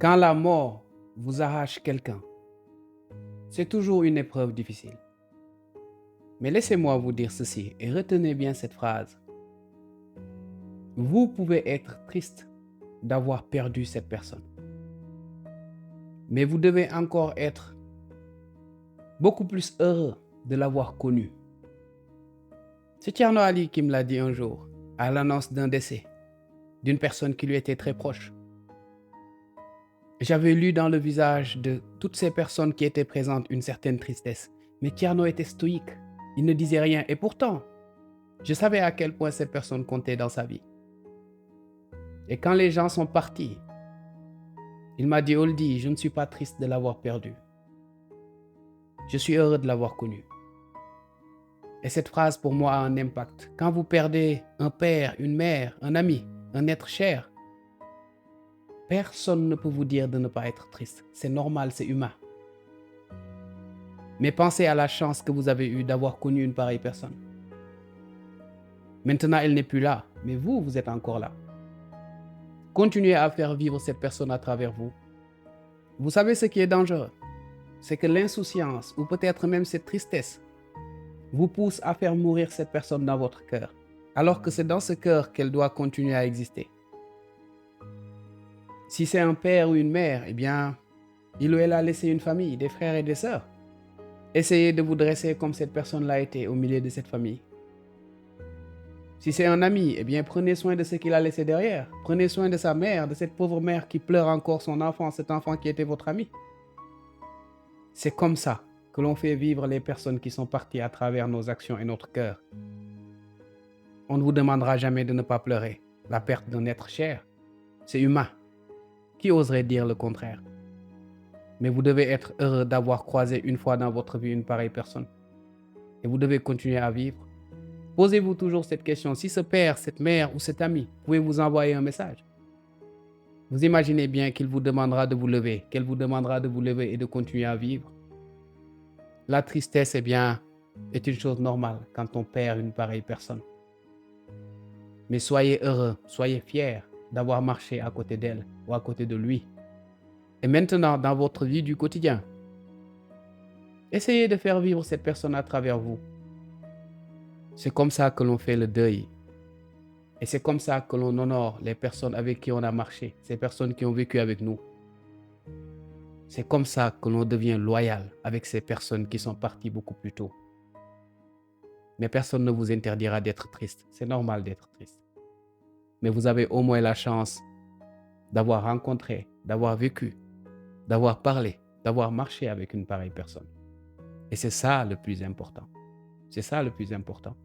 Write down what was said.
Quand la mort vous arrache quelqu'un, c'est toujours une épreuve difficile. Mais laissez-moi vous dire ceci et retenez bien cette phrase. Vous pouvez être triste d'avoir perdu cette personne, mais vous devez encore être beaucoup plus heureux de l'avoir connue. C'est Tierno Ali qui me l'a dit un jour, à l'annonce d'un décès d'une personne qui lui était très proche. J'avais lu dans le visage de toutes ces personnes qui étaient présentes une certaine tristesse, mais Tierno était stoïque, il ne disait rien et pourtant, je savais à quel point cette personne comptait dans sa vie. Et quand les gens sont partis, il m'a dit, Oldie, je ne suis pas triste de l'avoir perdu. Je suis heureux de l'avoir connu. Et cette phrase pour moi a un impact. Quand vous perdez un père, une mère, un ami, un être cher, personne ne peut vous dire de ne pas être triste. C'est normal, c'est humain. Mais pensez à la chance que vous avez eue d'avoir connu une pareille personne. Maintenant, elle n'est plus là, mais vous, vous êtes encore là. Continuez à faire vivre cette personne à travers vous. Vous savez ce qui est dangereux? C'est que l'insouciance ou peut-être même cette tristesse vous pousse à faire mourir cette personne dans votre cœur, alors que c'est dans ce cœur qu'elle doit continuer à exister. Si c'est un père ou une mère, eh bien, il ou elle a laissé une famille, des frères et des sœurs. Essayez de vous dresser comme cette personne l'a été au milieu de cette famille. Si c'est un ami, eh bien, prenez soin de ce qu'il a laissé derrière. Prenez soin de sa mère, de cette pauvre mère qui pleure encore son enfant, cet enfant qui était votre ami. C'est comme ça que l'on fait vivre les personnes qui sont parties à travers nos actions et notre cœur. On ne vous demandera jamais de ne pas pleurer. La perte d'un être cher, c'est humain. Qui oserait dire le contraire? Mais vous devez être heureux d'avoir croisé une fois dans votre vie une pareille personne. Et vous devez continuer à vivre. Posez-vous toujours cette question. Si ce père, cette mère ou cet ami pouvait vous envoyer un message, vous imaginez bien qu'il vous demandera de vous lever, qu'elle vous demandera de vous lever et de continuer à vivre. La tristesse, eh bien, est une chose normale quand on perd une pareille personne. Mais soyez heureux, soyez fiers d'avoir marché à côté d'elle ou à côté de lui. Et maintenant, dans votre vie du quotidien, essayez de faire vivre cette personne à travers vous. C'est comme ça que l'on fait le deuil. Et c'est comme ça que l'on honore les personnes avec qui on a marché, ces personnes qui ont vécu avec nous. C'est comme ça que l'on devient loyal avec ces personnes qui sont parties beaucoup plus tôt. Mais personne ne vous interdira d'être triste. C'est normal d'être triste. Mais vous avez au moins la chance d'avoir rencontré, d'avoir vécu, d'avoir parlé, d'avoir marché avec une pareille personne. Et c'est ça le plus important. C'est ça le plus important.